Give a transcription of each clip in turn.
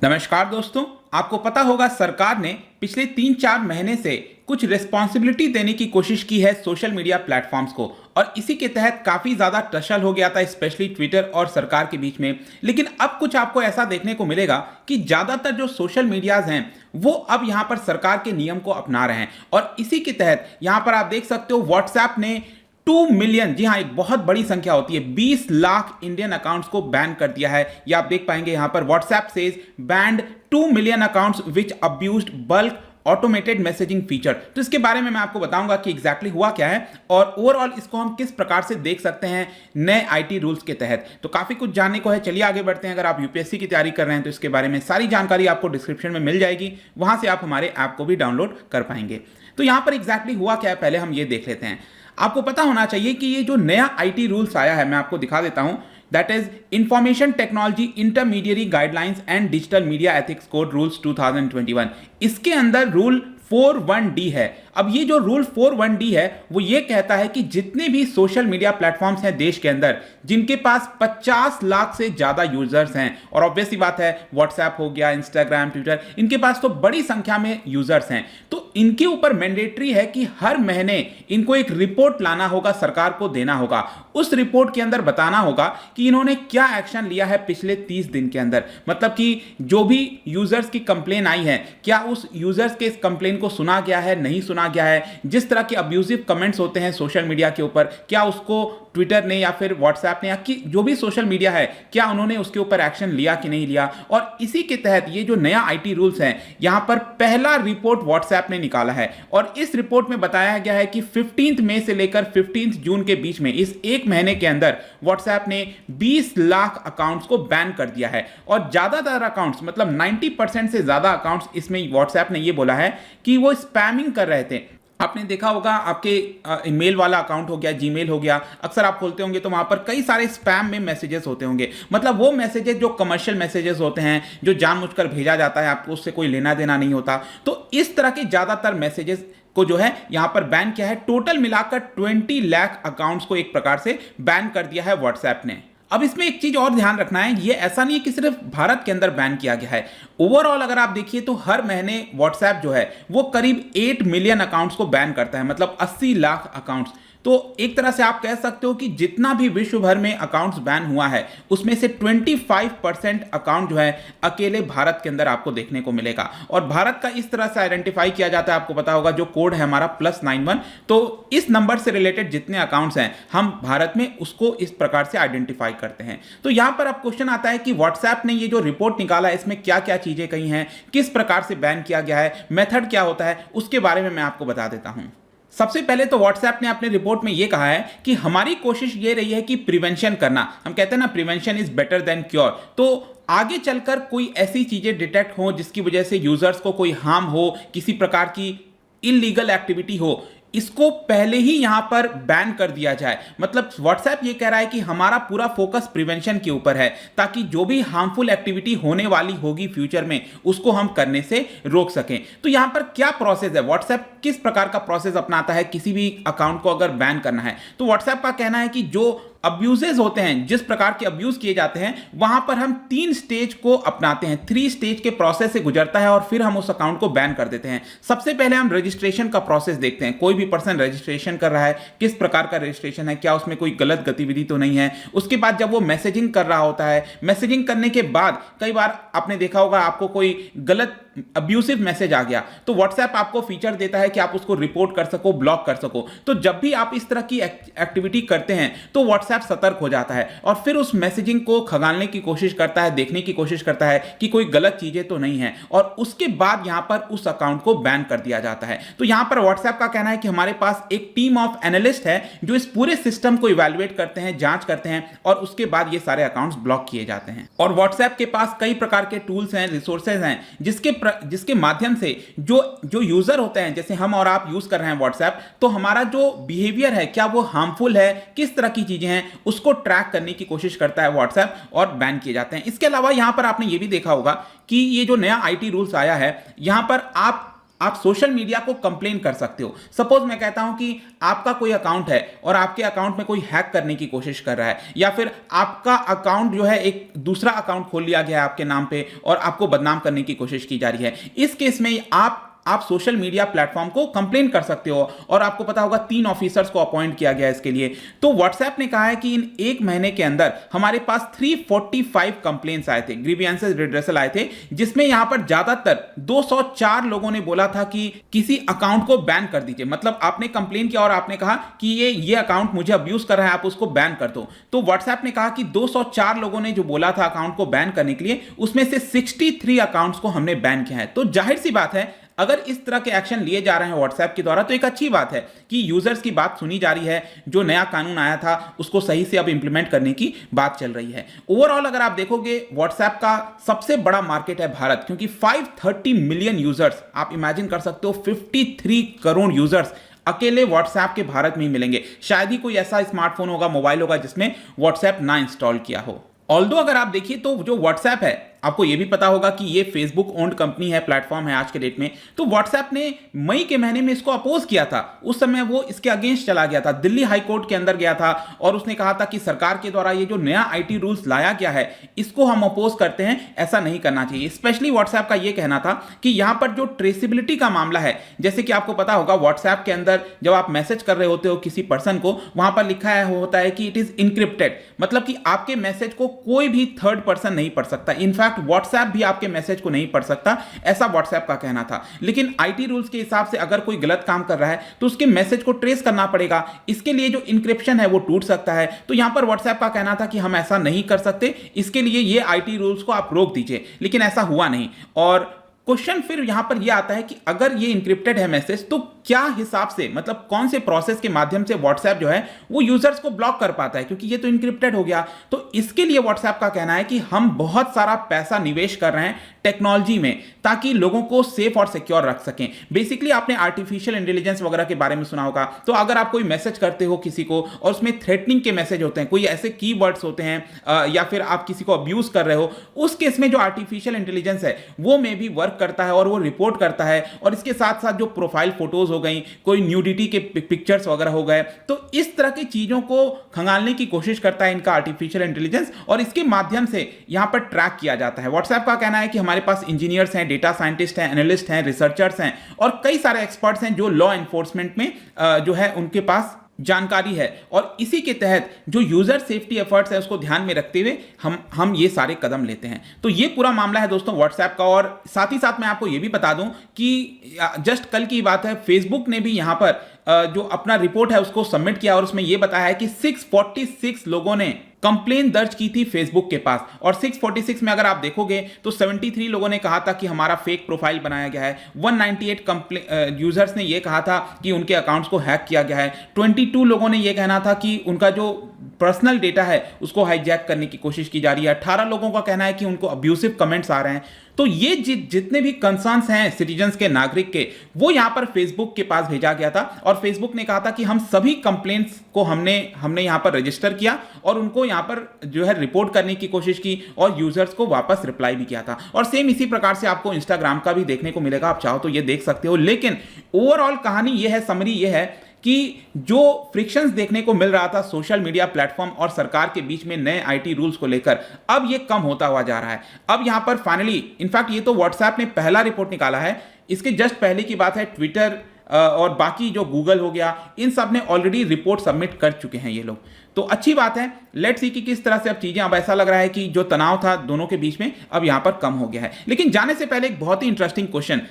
नमस्कार दोस्तों। आपको पता होगा सरकार ने पिछले 3-4 महीने से कुछ रिस्पॉन्सिबिलिटी देने की कोशिश की है सोशल मीडिया प्लेटफॉर्म्स को, और इसी के तहत काफ़ी ज़्यादा टसल हो गया था स्पेशली ट्विटर और सरकार के बीच में। लेकिन अब कुछ आपको ऐसा देखने को मिलेगा कि ज़्यादातर जो सोशल मीडियाज़ हैं वो अब यहाँ पर सरकार के नियम को अपना रहे हैं, और इसी के तहत यहाँ पर आप देख सकते हो व्हाट्सएप ने 2 मिलियन, जी हाँ एक बहुत बड़ी संख्या होती है, 20 लाख इंडियन अकाउंट्स को बैन कर दिया है। ये आप देख पाएंगे यहाँ पर WhatsApp says banned 2 million accounts which abused bulk automated messaging feature. तो इसके बारे में मैं आपको बताऊंगा कि एग्जैक्टली हुआ क्या है और ओवरऑल इसको हम किस प्रकार से देख सकते हैं नए आईटी रूल्स के तहत। तो काफी कुछ जानने को है, चलिए आगे बढ़ते हैं। अगर आप यूपीएससी की तैयारी कर रहे हैं तो इसके बारे में सारी जानकारी आपको डिस्क्रिप्शन में मिल जाएगी, वहां से आप हमारे ऐप को भी डाउनलोड कर पाएंगे। तो यहां पर एग्जैक्टली हुआ क्या है पहले हम ये देख लेते हैं। आपको पता होना चाहिए कि ये जो नया आईटी रूल्स आया है, मैं आपको दिखा देता हूं, that is information technology intermediary guidelines and digital media ethics code rules 2021। इसके अंदर रूल 41D है। अब ये जो रूल 41D है वो ये कहता है कि जितने भी सोशल मीडिया प्लेटफॉर्म्स हैं देश के अंदर जिनके पास 50 लाख से ज्यादा यूजर्स हैं, और ऑब्वियस सी बात है व्हाट्सएप हो गया, इंस्टाग्राम, ट्विटर, इनके पास तो बड़ी संख्या में यूजर्स हैं, तो इनके ऊपर मैंडेटरी है कि हर महीने इनको एक रिपोर्ट लाना होगा, सरकार को देना होगा। उस रिपोर्ट के अंदर बताना होगा कि इन्होंने क्या एक्शन लिया है पिछले 30 दिन के अंदर। मतलब कि जो भी यूजर्स की कंप्लेन आई है, क्या उस यूजर्स के इस कंप्लेन को सुना गया है, नहीं सुना गया है। जिस तरह के अब्यूजिव कमेंट्स होते हैं सोशल मीडिया के ऊपर, क्या उसको ट्विटर ने या फिर व्हाट्सएप ने या कि जो भी सोशल मीडिया है, क्या उन्होंने उसके ऊपर एक्शन लिया कि नहीं लिया। और इसी के तहत ये जो नया आईटी रूल्स हैं, यहां पर पहला रिपोर्ट व्हाट्सएप ने निकाला है, और इस रिपोर्ट में बताया गया है कि 15 मई से लेकर 15 जून के बीच में, इस एक महीने के अंदर व्हाट्सएप ने 20 लाख अकाउंट्स को बैन कर दिया है। और ज्यादातर अकाउंट्स, मतलब 90% से ज्यादा अकाउंट्स, इसमें व्हाट्सएप ने यह बोला है कि वो स्पैमिंग कर रहे थे। आपने देखा होगा आपके ईमेल वाला अकाउंट हो गया, जीमेल हो गया, अक्सर आप खोलते होंगे तो वहां पर कई सारे स्पैम में मैसेजेस होते होंगे। मतलब वो मैसेजेस जो कमर्शियल मैसेजेस होते हैं, जो जानबूझकर भेजा जाता है, आपको उससे कोई लेना देना नहीं होता। तो इस तरह के ज्यादातर मैसेजेस को जो है यहां पर बैन किया है। टोटल मिलाकर 20 लाख अकाउंट्स को एक प्रकार से बैन कर दिया है व्हाट्सएप ने। अब इसमें एक चीज और ध्यान रखना है, ये ऐसा नहीं है कि सिर्फ भारत के अंदर बैन किया गया है। ओवरऑल अगर आप देखिए तो हर महीने व्हाट्सएप जो है वो करीब 8 मिलियन अकाउंट्स को बैन करता है, मतलब 80 लाख अकाउंट्स। तो एक तरह से आप कह सकते हो कि जितना भी विश्व भर में अकाउंट्स बैन हुआ है उसमें से 25% अकाउंट जो है अकेले भारत के अंदर आपको देखने को मिलेगा। और भारत का इस तरह से आइडेंटिफाई किया जाता है, आपको पता होगा जो कोड है हमारा +91, तो इस नंबर से रिलेटेड जितने अकाउंट्स हैं हम भारत में उसको इस प्रकार से आइडेंटिफाई करते हैं। तो यहां पर अब क्वेश्चन आता है कि व्हाट्सएप ने ये जो रिपोर्ट निकाला है इसमें क्या क्या चीजें कही हैं, किस प्रकार से बैन किया गया है, मेथड क्या होता है, उसके बारे में मैं आपको बता देता हूं। सबसे पहले तो व्हाट्सएप ने अपने रिपोर्ट में यह कहा है कि हमारी कोशिश ये रही है कि प्रिवेंशन करना, हम कहते हैं ना prevention is better than cure. तो आगे चलकर कोई ऐसी चीजें डिटेक्ट हो जिसकी वजह से यूजर्स को कोई हार्म हो, किसी प्रकार की इलीगल एक्टिविटी हो, इसको पहले ही यहां पर बैन कर दिया जाए। मतलब व्हाट्सएप ये कह रहा है कि हमारा पूरा फोकस प्रिवेंशन के ऊपर है, ताकि जो भी हार्मफुल एक्टिविटी होने वाली होगी फ्यूचर में उसको हम करने से रोक सकें। तो यहां पर क्या प्रोसेस है, व्हाट्सएप किस प्रकार का प्रोसेस अपनाता है किसी भी अकाउंट को अगर बैन करना है। तो व्हाट्सएप का कहना है कि जो अब्यूजेस होते हैं, जिस प्रकार के अब्यूज किए जाते हैं, वहां पर हम 3 स्टेज को अपनाते हैं, 3 स्टेज के प्रोसेस से गुजरता है और फिर हम उस अकाउंट को बैन कर देते हैं। सबसे पहले हम रजिस्ट्रेशन का प्रोसेस देखते हैं, कोई भी पर्सन रजिस्ट्रेशन कर रहा है, किस प्रकार का रजिस्ट्रेशन है, क्या उसमें कोई गलत गतिविधि तो नहीं है। उसके बाद जब वो मैसेजिंग कर रहा होता है, मैसेजिंग करने के बाद कई बार आपने देखा होगा आपको कोई गलत अब्यूसिव मैसेज आ गया तो व्हाट्सएप आपको फीचर देता है कि आप उसको रिपोर्ट कर सको, ब्लॉक कर सको। तो जब भी आप इस तरह की एक्टिविटी करते हैं तो व्हाट्सएप सतर्क हो जाता है और फिर उस मैसेजिंग को खंगालने की कोशिश करता है, देखने की कोशिश करता है कि कोई गलत चीजें तो नहीं है, और उसके बाद यहां पर उस अकाउंट को बैन कर दिया जाता है। तो यहां पर व्हाट्सएप का कहना है कि हमारे पास एक टीम ऑफ एनालिस्ट है जो इस पूरे सिस्टम को इवैल्यूएट करते हैं, जांच करते हैं, और उसके बाद ये सारे अकाउंट्स ब्लॉक किए जाते हैं। और व्हाट्सएप के पास कई प्रकार के टूल्स हैं, रिसोर्सेज हैं, जिसके माध्यम से जो यूजर होते हैं, जैसे हम और आप यूज कर रहे हैं व्हाट्सएप, तो हमारा जो बिहेवियर है क्या वो हार्मफुल है, किस तरह की चीजें हैं, उसको ट्रैक करने की कोशिश करता है व्हाट्सएप और बैन किए जाते हैं। इसके अलावा यहां पर आपने ये भी देखा होगा कि ये जो नया आईटी रूल्स आया है, यहां पर आप सोशल मीडिया को कंप्लेन कर सकते हो। सपोज मैं कहता हूं कि आपका कोई अकाउंट है और आपके अकाउंट में कोई हैक करने की कोशिश कर रहा है, या फिर आपका अकाउंट जो है एक दूसरा अकाउंट खोल लिया गया है आपके नाम पे और आपको बदनाम करने की कोशिश की जा रही है। इस केस में आप सोशल मीडिया प्लेटफॉर्म को कंप्लेन कर सकते हो, और आपको पता होगा 3 ऑफिसर्स को अपॉइंट किया गया है इसके लिए। तो व्हाट्सएप ने कहा है कि इन 1 महीने के अंदर हमारे पास 345 कंप्लेंट्स आए थे, ग्रीवियंसेस रिड्रेसल आए थे, जिसमें यहां पर ज्यादातर 204 लोगों ने बोला था कि किसी अकाउंट को बैन कर दीजिए। मतलब आपने कंप्लेन किया और आपने कहा कि ये अकाउंट मुझे अब्यूज कर रहा है, आप उसको बैन कर दो। तो व्हाट्सएप ने कहा कि 204 लोगों ने जो बोला था अकाउंट को बैन करने के लिए, उसमें से 63 अकाउंट्स को हमने बैन किया है। तो जाहिर सी बात है, अगर इस तरह के एक्शन लिए जा रहे हैं व्हाट्सएप के द्वारा, तो एक अच्छी बात है कि यूजर्स की बात सुनी जा रही है। जो नया कानून आया था उसको सही से अब इंप्लीमेंट करने की बात चल रही है। ओवरऑल अगर आप देखोगे, व्हाट्सएप का सबसे बड़ा मार्केट है भारत, क्योंकि 530 मिलियन यूजर्स, आप इमेजिन कर सकते हो 53 करोड़ यूजर्स अकेले व्हाट्सएप के भारत में ही मिलेंगे। शायद ही कोई ऐसा स्मार्टफोन होगा, मोबाइल होगा, जिसमें व्हाट्सएप ना इंस्टॉल किया हो। ऑल्दो अगर आप देखिए तो जो व्हाट्सएप है, आपको यह भी पता होगा कि ये फेसबुक ओन्ड कंपनी है, प्लेटफॉर्म है आज के डेट में। तो व्हाट्सएप ने मई के महीने में इसको अपोज किया था। उस समय वो इसके अगेंस्ट चला गया था, दिल्ली हाई कोर्ट के अंदर गया था, और उसने कहा था कि सरकार के द्वारा ये जो नया आईटी रूल्स लाया गया है, इसको हम अपोज करते हैं, ऐसा नहीं करना चाहिए। स्पेशली व्हाट्सएप का यह कहना था कि यहां पर जो ट्रेसिबिलिटी का मामला है, जैसे कि आपको पता होगा व्हाट्सएप के अंदर जब आप मैसेज कर रहे होते हो किसी पर्सन को, वहां पर लिखा होता है कि इट इज इनक्रिप्टेड, मतलब कि आपके मैसेज को कोई भी थर्ड पर्सन नहीं पढ़ सकता। इनफैक्ट व्हाट्सएप भी आपके मैसेज को नहीं पढ़ सकता, ऐसा व्हाट्सएप का कहना था। लेकिन आईटी रूल्स के हिसाब से अगर कोई गलत काम कर रहा है तो उसके मैसेज को ट्रेस करना पड़ेगा। इसके लिए जो इंक्रिप्शन है वो टूट सकता है। तो यहां पर व्हाट्सएप का कहना था कि हम ऐसा नहीं कर सकते, इसके लिए ये आईटी रूल्स को आप रोक दीजिए, लेकिन ऐसा हुआ नहीं। और क्वेश्चन फिर यहां पर यह आता है कि अगर ये इंक्रिप्टेड है मैसेज, तो क्या हिसाब से, मतलब कौन से प्रोसेस के माध्यम से व्हाट्सएप जो है वो यूजर्स को ब्लॉक कर पाता है, क्योंकि ये तो इंक्रिप्टेड हो गया। तो इसके लिए व्हाट्सएप का कहना है कि हम बहुत सारा पैसा निवेश कर रहे हैं टेक्नोलॉजी में, ताकि लोगों को सेफ और सिक्योर रख सकें। बेसिकली आपने आर्टिफिशियल इंटेलिजेंस वगैरह के बारे में सुना होगा। तो अगर आप कोई मैसेज करते हो किसी को और उसमें थ्रेटनिंग के मैसेज होते हैं, कोई ऐसे कीवर्ड्स होते हैं, या फिर आप किसी को अब्यूज कर रहे हो, उस केस में जो आर्टिफिशियल इंटेलिजेंस है वो में भी वर्क करता है और वो रिपोर्ट करता है। और इसके साथ साथ जो प्रोफाइल फोटोज हो गई, कोई न्यूडिटी के पिक्चर्स वगैरह हो गए, तो इस तरह की चीजों को खंगालने की कोशिश करता है इनका आर्टिफिशियल इंटेलिजेंस, और इसके माध्यम से यहां पर ट्रैक किया जाता है। व्हाट्सएप का कहना है कि हमारे पास इंजीनियर्स हैं, डेटा साइंटिस्ट हैं, एनालिस्ट हैं, रिसर्चर्स हैं, और कई सारे एक्सपर्ट्स हैं जो लॉ एनफोर्समेंट में जो है उनके पास जानकारी है। और इसी के तहत जो यूजर सेफ्टी एफर्ट्स है उसको ध्यान में रखते हुए हम ये सारे कदम लेते हैं। तो ये पूरा मामला है दोस्तों व्हाट्सएप का। और साथ ही साथ मैं आपको ये भी बता दूं कि जस्ट कल की बात है, फेसबुक ने भी यहां पर जो अपना रिपोर्ट है उसको सबमिट किया, और उसमें यह बताया है कि 646 लोगों ने कंप्लेन दर्ज की थी फेसबुक के पास। और 646 में अगर आप देखोगे तो 73 लोगों ने कहा था कि हमारा फेक प्रोफाइल बनाया गया है, 198 यूजर्स ने यह कहा था कि उनके अकाउंट्स को हैक किया गया है, 22 लोगों ने यह कहना था कि उनका जो पर्सनल डेटा है उसको हाईजैक करने की कोशिश की जा रही है, 18 लोगों का कहना है कि उनको अब्यूसिव कमेंट्स आ रहे हैं। तो ये जितने भी कंसर्न्स हैं सिटीजन्स के, नागरिक के, वो यहां पर फेसबुक के पास भेजा गया था, और फेसबुक ने कहा था कि हम सभी कंप्लेंट्स को हमने यहां पर रजिस्टर किया और उनको यहां पर जो है रिपोर्ट करने की कोशिश की, और यूजर्स को वापस रिप्लाई भी किया था। और सेम इसी प्रकार से आपको इंस्टाग्राम का भी देखने को मिलेगा, आप चाहो तो ये देख सकते हो। लेकिन ओवरऑल कहानी ये है, समरी ये है कि जो फ्रिक्शंस देखने को मिल रहा था सोशल मीडिया प्लेटफॉर्म और सरकार के बीच में नए आईटी रूल्स को लेकर, अब ये कम होता हुआ जा रहा है। अब यहां पर फाइनली, इनफैक्ट ये तो व्हाट्सएप ने पहला रिपोर्ट निकाला है, इसके जस्ट पहले की बात है ट्विटर और बाकी जो गूगल हो गया, इन सब ने ऑलरेडी रिपोर्ट सबमिट कर चुके हैं ये लोग। तो अच्छी बात है, लेट्स सी कि किस तरह से अब चीजें, अब ऐसा लग रहा है कि जो तनाव था दोनों के बीच में अब यहां पर कम हो गया है। लेकिन जाने से पहले एक बहुत ही इंटरेस्टिंग क्वेश्चन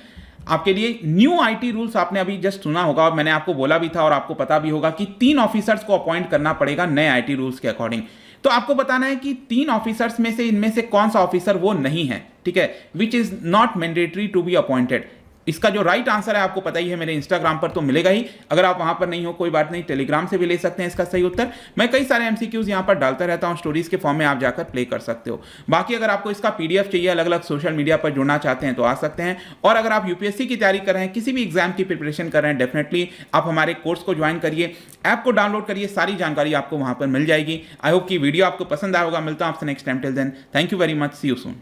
आपके लिए। न्यू आईटी रूल्स आपने अभी जस्ट सुना होगा, और मैंने आपको बोला भी था और आपको पता भी होगा कि 3 ऑफिसर्स को अपॉइंट करना पड़ेगा नए आईटी रूल्स के अकॉर्डिंग। तो आपको बताना है कि 3 ऑफिसर्स में से इनमें से कौन सा ऑफिसर वो नहीं है, ठीक है, which is not mandatory to be appointed. इसका जो राइट आंसर है आपको पता ही है, मेरे इंस्टाग्राम पर तो मिलेगा ही। अगर आप वहां पर नहीं हो कोई बात नहीं, टेलीग्राम से भी ले सकते हैं इसका सही उत्तर। मैं कई सारे एमसीक्यूज यहां पर डालता रहता हूं, स्टोरीज के फॉर्म में आप जाकर प्ले कर सकते हो। बाकी अगर आपको इसका पीडीएफ चाहिए, अलग अलग सोशल मीडिया पर जुड़ना चाहते हैं तो आ सकते हैं। और अगर आप यूपीएससी की तैयारी कर रहे हैं, किसी भी एग्जाम की प्रिपरेशन कर रहे हैं, डेफिनेटली आप हमारे कोर्स को ज्वाइन करिए, ऐप को डाउनलोड करिए, सारी जानकारी आपको वहां पर मिल जाएगी। आई होप कि वीडियो आपको पसंद आया होगा। मिलता हूं आपसे next time, till then thank you very much, see you soon.